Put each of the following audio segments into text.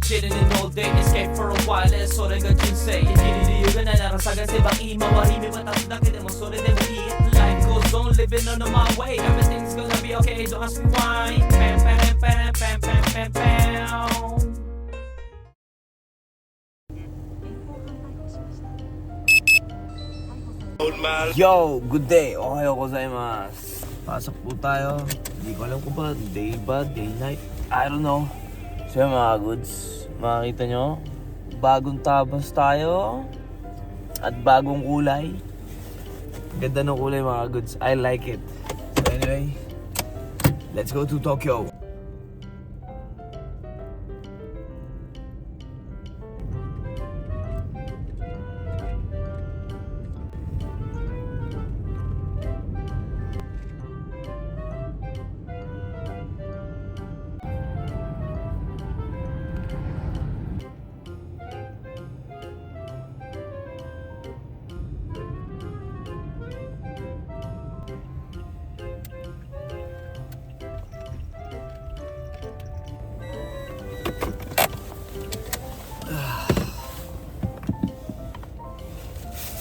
chilling in all day, escape for a while,それが人生生きる理由がないなら探せば今は日々渡すだけでもそれでもいい Life goes on, living on my way, everything's gonna be okay, don't ask me why. Pam pam pam pam pam pam pam. Yo, good day. Ohayo gozaimasu. Pasok po tayo. Hindi ko alam kung ba day night. I don't know. So yun mga goods, makikita nyo, bagong tabas tayo at bagong kulay. Ganda ng kulay mga goods. I like it. So anyway, let's go to Tokyo.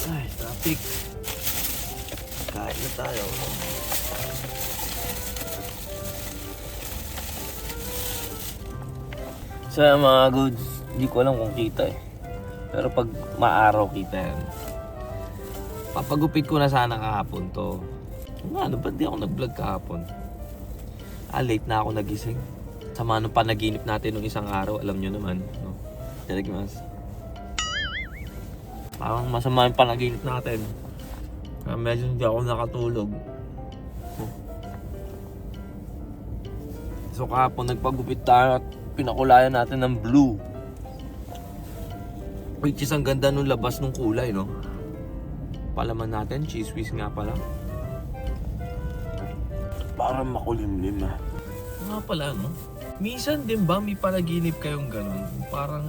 Ay, traffic. Kain na tayo. So mga goods, hindi ko alam kung kita eh. Pero pag maaraw kita yan. Papagupit ko na sana kahapon to. Ano ba di ako nag-vlog kahapon? Late na ako nagising. Sama nung panaginip natin nung isang araw, alam nyo naman. No? Itadakimasu. Parang masama yung panaginip natin. Kaya medyo hindi ako nakatulog. So kahapon nagpagupit tayo at pinakulayan natin ng blue. Which is ang ganda nung labas ng kulay, no? Palaman natin, cheese whiz nga pala. Parang makulimlim ah. Nga pala, no? Minsan din ba may panaginip kayong ganun? Parang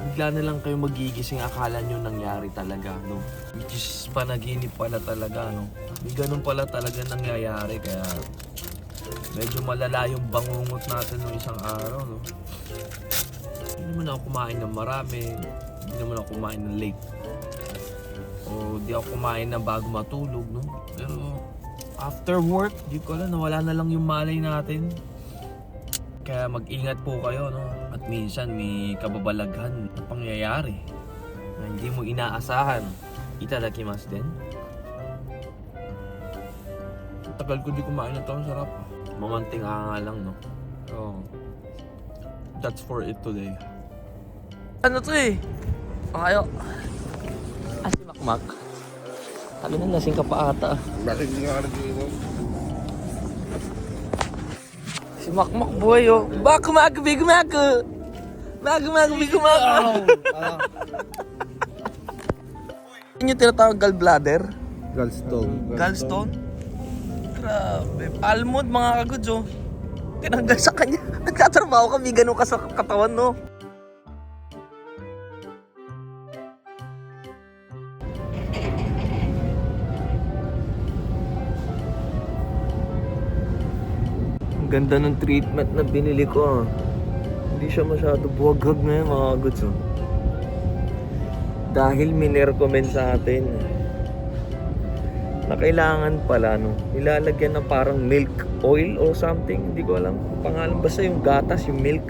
bigla na lang kayo magigising, akala nyo nangyari talaga, no? Which is panaginip pala talaga, no? May ganun pala talaga nangyayari, kaya medyo malala yung bangungot natin ng isang araw, no? Hindi naman ako kumain ng marami, hindi naman ako kumain ng late. O di ako kumain na bago matulog, no? Pero after work, di ko alam, nawala na lang yung malay natin. Kaya mag-ingat po kayo, no? At minsan may kababalaghan na pangyayari na hindi mo inaasahan. Itadakimasu din. Tagal ko di kumain na ito, ang sarap. Mamanting nga lang, no? So, that's for it today. Ano to eh? Pakayo. Si Makmak. Sabi na, lasing ka pa ata. Bakit hindi nga nag-iinom? Si Makmak boy, oh. Bago. Ano yung tinatawag gallbladder? Gallstone? Grabe. Almond mga kagods, oh. Tinanggal sa kanya. Nagtatrabaho kami, ganun ka sa katawan, no? Ang ganda ng treatment na binili ko. Hindi siya masyado buwag-hag na yun mga goods. Dahil minerecommend sa atin na kailangan pala ilalagyan ng parang milk oil o something. Hindi ko alam kung pangalan. Basta yung gatas, yung milk.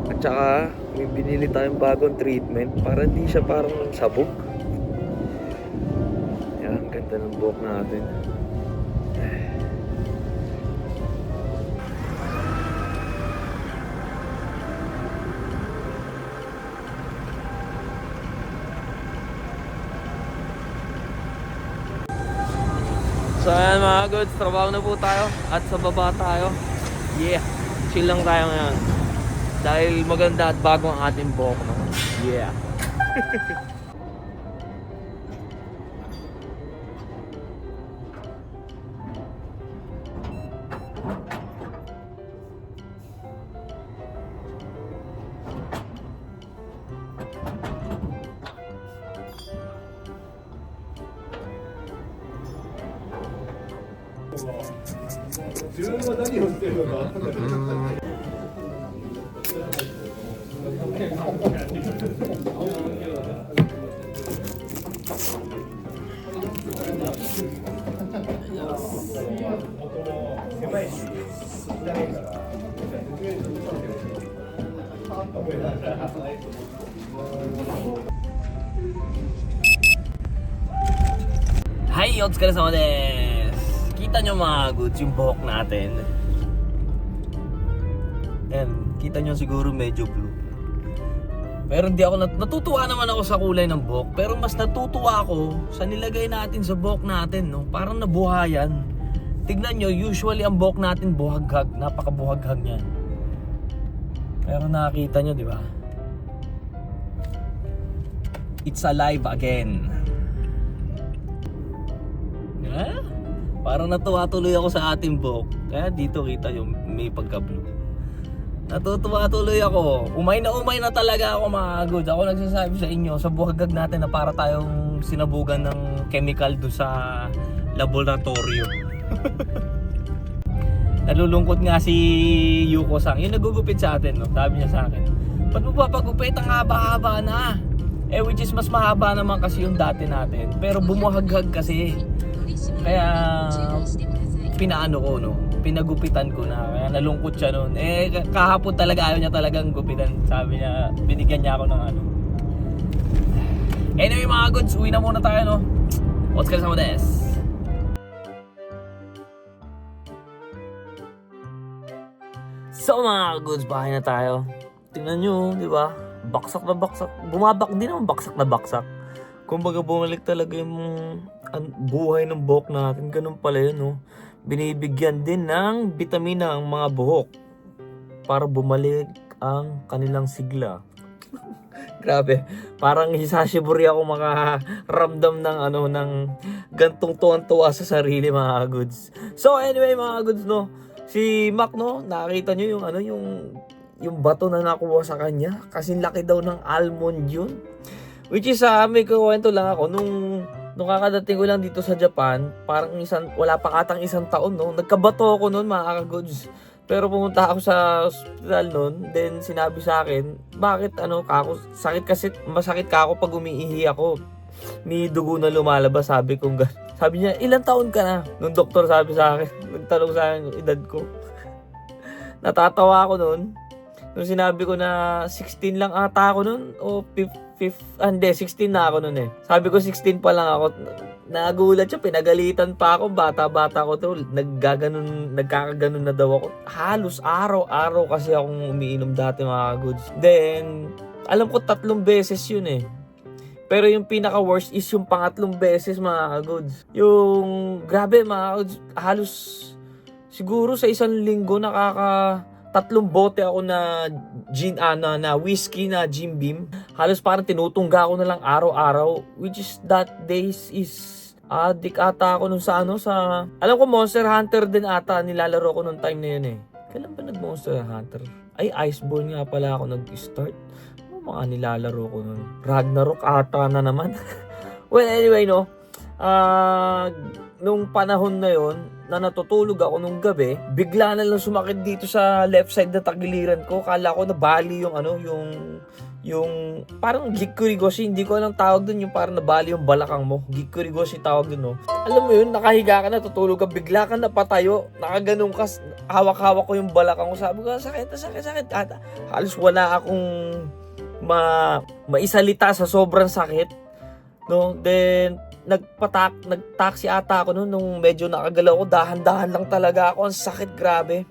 At saka may binili tayong bagong treatment para hindi siya parang sabog. Yan, ang ganda ng buhok natin. So ayan mga goods, trabaho na po tayo at sa baba tayo. Yeah, chill lang tayo ngayon. Dahil maganda at bago ang ating buhok, no? Yeah. Hi, otsukare-sama desu! Kita nyo mga goods yung buhok natin. Ayan, kita nyo siguro medyo blue. Pero hindi ako natutuwa naman ako sa kulay ng buhok. Pero mas natutuwa ako sa nilagay natin sa buhok natin, no? Parang nabuhayan. Tignan nyo, usually ang buhok natin buhaghag. Napakabuhaghag niyan. Pero nakakita nyo, di ba? It's alive again. Ha? Parang natuwa tuloy ako sa ating buhok. Kaya dito kita yung may pagka-blue. Natutuwa tuloy ako. Umay na talaga ako mga goods. Ako nagsasabi sa inyo sa buhaghag natin na para tayong sinabugan ng chemical do sa laboratorio. Nalulungkot nga si Yuko-san. Yung nagugupit sa atin, no? Sabi niya sa akin, ba't mo papagupit? Ang haba-haba na. Which is mas mahaba naman kasi yung dati natin. Pero bumuhaghag kasi. Kaya pinaano ko, no? Pinagupitan ko na. Kaya nalungkot siya noon. Kahapon talaga ayaw niya talagang gupitan. Sabi niya, binigyan niya ako ng ano. Anyway mga goods, uwi na muna tayo, no? Otsukare-sama desu! So mga goods, bahay na tayo. Tingnan nyo, di ba? Baksak na baksak. Hindi naman baksak na baksak. Kumbaga bumalik talaga yung buhay ng buhok natin. Ganun pala yun, no? Binibigyan din ng bitamina ang mga buhok para bumalik ang kanilang sigla. Grabe, parang hisashiburi ako makaramdam ng ng gantong tuwan-tuwa sa sarili mga goods. So anyway mga goods, no, si Mac, no, nakita nyo yung bato na nakuha sa kanya kasi laki daw ng almond yun. Which is may kuwento lang ako nung kakadating ko lang dito sa Japan, parang wala pa katang isang taon, no? Nagkabato ako noon mga goods. Pero pumunta ako sa hospital noon, then sinabi sa akin, bakit masakit ka ako pag umiihi ako. May dugo na lumalabas, sabi ko. Sabi niya, ilang taon ka na? Nung doktor sabi sa akin, nagtanong sa akin yung edad ko. Natatawa ako noon. Nung sinabi ko na 16 lang ata ako noon, o 16 na ako noon eh. Sabi ko 16 pa lang ako. Nagulat siya, pinagalitan pa ako, bata-bata ko to, nagkakaganon na daw ako. Halos araw-araw kasi akong umiinom dati mga goods. Then, alam ko 3 beses yun eh. Pero yung pinaka-worst is yung pangatlong beses mga goods. Yung, grabe mga goods, halos siguro sa isang linggo 3 bote ako na na whiskey na Jim Beam. Halos parang tinutungga ko na lang araw-araw, which is that days is addict ata ako nung sa alam ko Monster Hunter din ata nilalaro ko nung time na yun eh. Kailan ba nag-Monster Hunter? Ay, Iceborne nga pala ako nag-start. Ano mga nilalaro ko nun? Ragnarok ata na naman. Well, anyway, no. Nung panahon na yon na natutulog ako nung gabi, bigla na lang sumakit dito sa left side na tagiliran ko. Kala ko nabali yung parang gikkurigoshi, hindi ko alam tawag dun, yung parang nabali yung balakang mo. Gikkurigoshi tawag dun, no. Alam mo yun, nakahiga ka na, tutulog ka, bigla ka napatayo, nakaganon ka, hawak-hawak ko yung balakang ko. Sabi ko, sakit. Halos wala akong maisalita sa sobrang sakit, no. Then nagtaxi ata ako nung medyo nakagalaw ko, dahan-dahan lang talaga ako, ang sakit, grabe.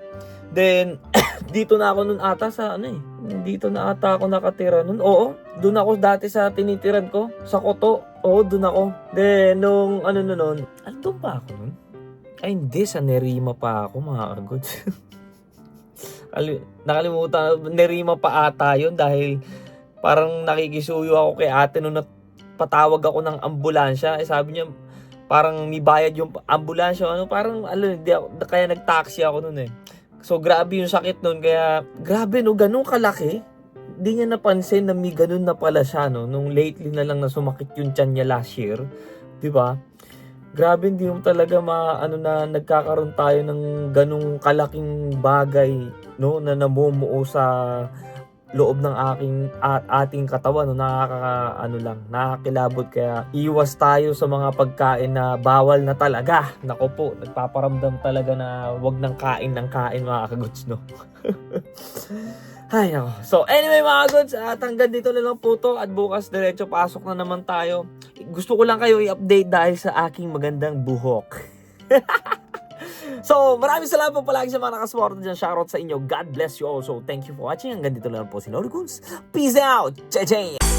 Then dito na ako nun ata sa dito na ata ako nakatira nun. Oo, doon ako dati sa tinitiran ko, sa Koto. Oo, doon ako. Then nung doon pa ako nun? Ay hindi, sa Nerima pa ako mga goods. Nakalimutan, Nerima pa ata yun dahil parang nakikisuyo ako kay ate nung patawag ako ng ambulansya. Sabi niya parang may bayad yung ambulansya, hindi ako, kaya nagtaxi ako noon eh. So grabe yung sakit noon, kaya grabe, no, ganun kalaki. Hindi niya napansin na may ganun na pala siya, no, nung lately na lang na sumakit yung tiyan niya last year, 'di ba? Grabe, hindi mo talaga na nagkakaroon tayo ng ganung kalaking bagay, no, na namumuo sa loob ng ating katawan, no, nakakakilabot. Kaya iwas tayo sa mga pagkain na bawal na talaga. Nako po, nagpaparamdam talaga na wag nang kain ng kain, mga kagods, no. Ay, nako. So anyway, mga kagods, at hanggang dito na lang po to, at bukas diretso pasok na naman tayo. Gusto ko lang kayo i-update dahil sa aking magandang buhok. So, maraming salamat po palagi sa mga nakasuporta dyan. Shoutout sa inyo. God bless you all. So, thank you for watching. Hanggang dito na lang po si Noriguns. Peace out! Cha-ching!